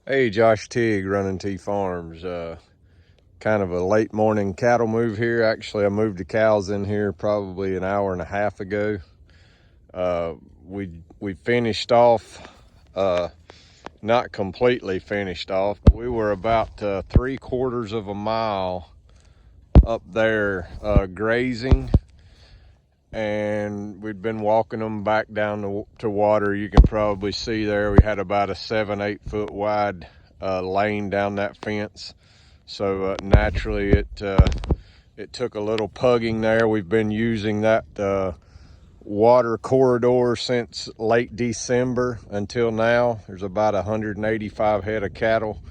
Hey, Josh Tigg, Running T Farms. Kind of a late morning cattle move here. Actually, I moved the cows in here probably an hour and a half ago. We finished off, not completely finished off, but we were about 3/4 of a mile up there grazing, and we'd been walking them back down to water. You can probably see there we had about a 7-8 foot wide lane down that fence. So naturally it took a little pugging there. We've been using that water corridor since late December until now. There's about 185 head of cattle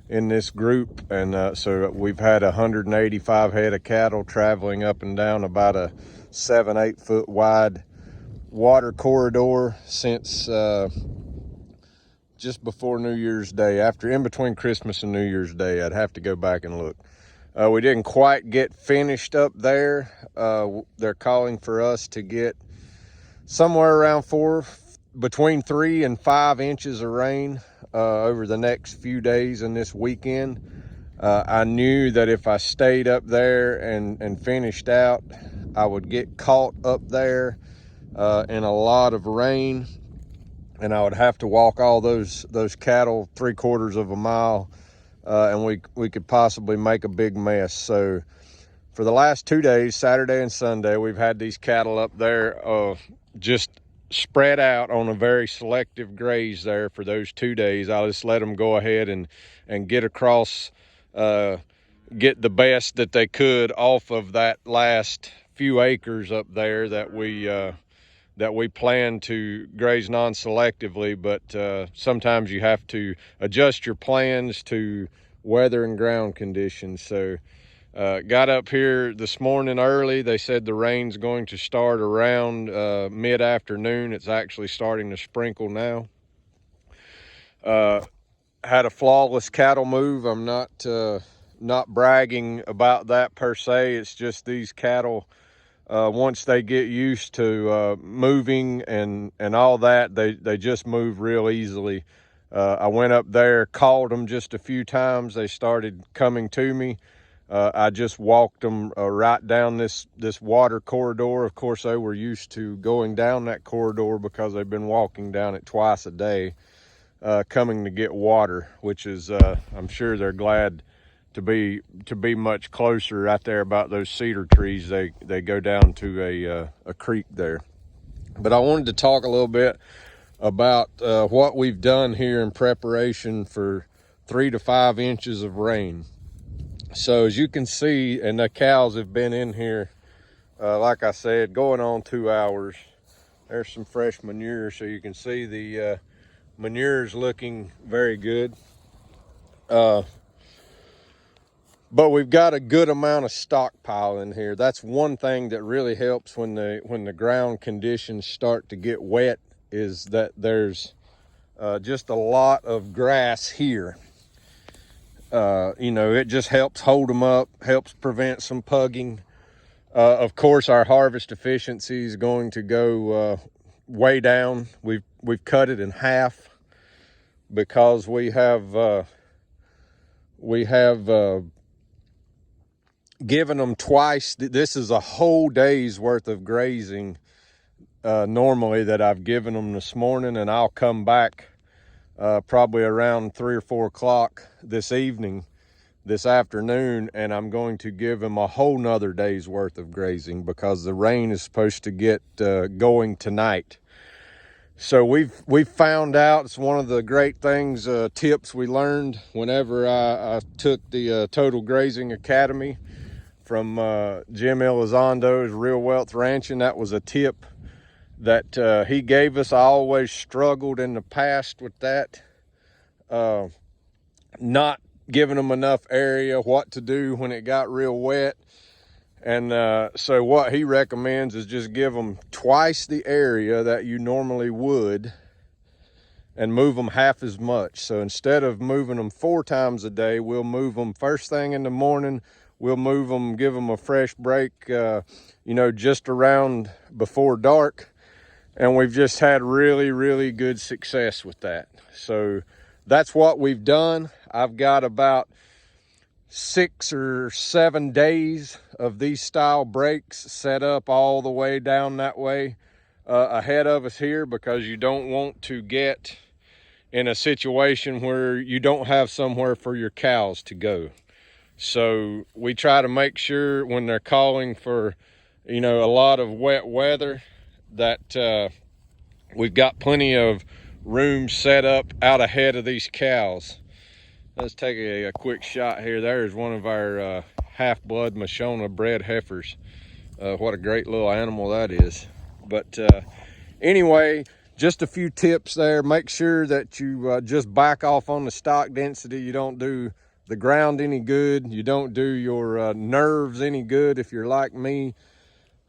in this group, and so we've had 185 head of cattle traveling up and down about a 7-8 foot wide water corridor since just before New Year's Day, in between Christmas and New Year's Day. I'd have to go back and look. We didn't quite get finished up there. They're calling for us to get somewhere around between 3 and 5 inches of rain over the next few days and this weekend. I knew that if I stayed up there and finished out, I would get caught up there in a lot of rain, and I would have to walk all those cattle 3/4 of a mile, and we could possibly make a big mess. So for the last 2 days, Saturday and Sunday, we've had these cattle up there just spread out on a very selective graze there for those 2 days. I'll just let them go ahead and get across, get the best that they could off of that last few acres up there that we plan to graze non-selectively. But sometimes you have to adjust your plans to weather and ground conditions. So got up here this morning early. They said the rain's going to start around mid-afternoon. It's actually starting to sprinkle now. Had a flawless cattle move. I'm not bragging about that per se. It's just these cattle, once they get used to moving and all that, they just move real easily. I went up there, called them just a few times. They started coming to me. I just walked them right down this water corridor. Of course, they were used to going down that corridor because they've been walking down it twice a day, coming to get water, which is, I'm sure they're glad to be much closer right there about those cedar trees. They go down to a creek there. But I wanted to talk a little bit about what we've done here in preparation for 3 to 5 inches of rain. So as you can see, and the cows have been in here, like I said, going on 2 hours. There's some fresh manure, so you can see the manure is looking very good. But we've got a good amount of stockpile in here. That's one thing that really helps when the ground conditions start to get wet, is that there's just a lot of grass here. It just helps hold them up, helps prevent some pugging. Of course, our harvest efficiency is going to go way down. We've cut it in half because we have given them twice. This is a whole day's worth of grazing normally that I've given them this morning, and I'll come back probably around 3 or 4 o'clock this afternoon, and I'm going to give them a whole nother day's worth of grazing because the rain is supposed to get going tonight. So we've found out, it's one of the great things, tips we learned whenever I took the Total Grazing Academy from Jim Elizondo's Real Wealth Ranching. That was a tip that he gave us. I always struggled in the past with that, not giving them enough area, what to do when it got real wet. And so what he recommends is just give them twice the area that you normally would and move them half as much. So instead of moving them 4 times a day, we'll move them first thing in the morning. We'll move them, give them a fresh break, just around before dark. And we've just had really, really good success with that. So that's what we've done. I've got about 6 or 7 days of these style breaks set up all the way down that way ahead of us here, because you don't want to get in a situation where you don't have somewhere for your cows to go. So we try to make sure when they're calling for, a lot of wet weather, that we've got plenty of room set up out ahead of these cows. Let's take a quick shot here. There's one of our half-blood Mashona bred heifers. What a great little animal that is. But anyway, just a few tips there. Make sure that you just back off on the stock density. You don't do the ground any good. You don't do your nerves any good if you're like me.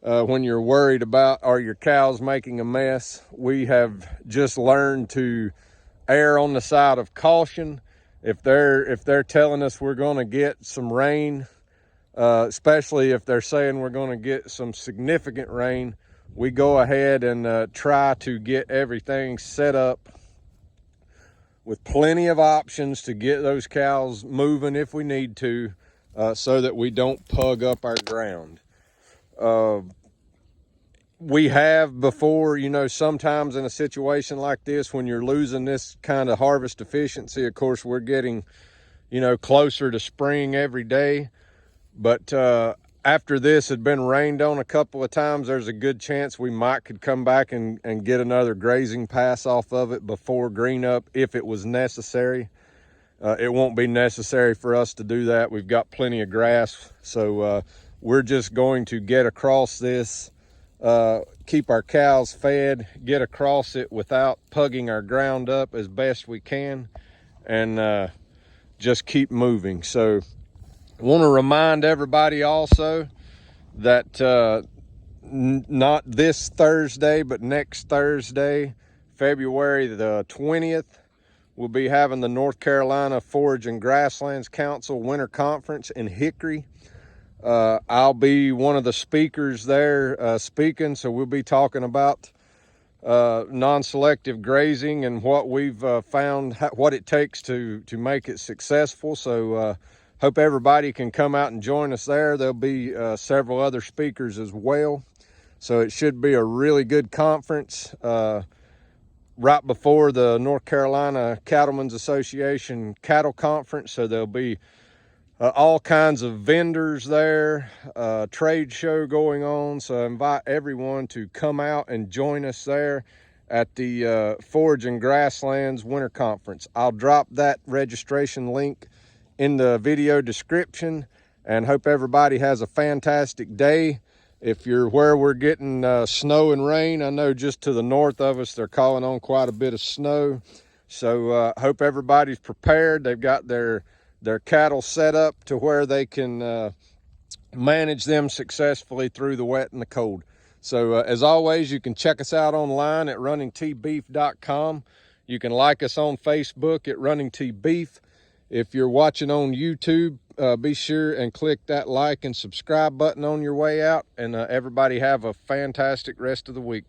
When you're worried about, are your cows making a mess? We have just learned to err on the side of caution. If they're telling us we're going to get some rain, especially if they're saying we're going to get some significant rain, we go ahead and try to get everything set up with plenty of options to get those cows moving if we need to, so that we don't pug up our ground. We have before, sometimes in a situation like this, when you're losing this kind of harvest efficiency, of course, we're getting, closer to spring every day. But after this had been rained on a couple of times, there's a good chance we could come back and get another grazing pass off of it before green up if it was necessary. It won't be necessary for us to do that. We've got plenty of grass. So we're just going to get across this, keep our cows fed, get across it without pugging our ground up as best we can, and just keep moving. So I want to remind everybody also that not this Thursday, but next Thursday, February the 20th, we'll be having the North Carolina Forage and Grasslands Council Winter Conference in Hickory. I'll be one of the speakers there speaking, so we'll be talking about non-selective grazing and what we've found, what it takes to make it successful. So hope everybody can come out and join us there. There'll be several other speakers as well. So it should be a really good conference right before the North Carolina Cattlemen's Association Cattle Conference. So there'll be all kinds of vendors there, trade show going on. So I invite everyone to come out and join us there at the Forage and Grasslands Winter Conference. I'll drop that registration link in the video description, and hope everybody has a fantastic day. If you're where we're getting snow and rain, I know just to the north of us, they're calling on quite a bit of snow. So hope everybody's prepared. They've got their cattle set up to where they can manage them successfully through the wet and the cold. So as always, you can check us out online at runningtbeef.com. You can like us on Facebook at runningtbeef. If you're watching on YouTube, be sure and click that like and subscribe button on your way out. And everybody have a fantastic rest of the week.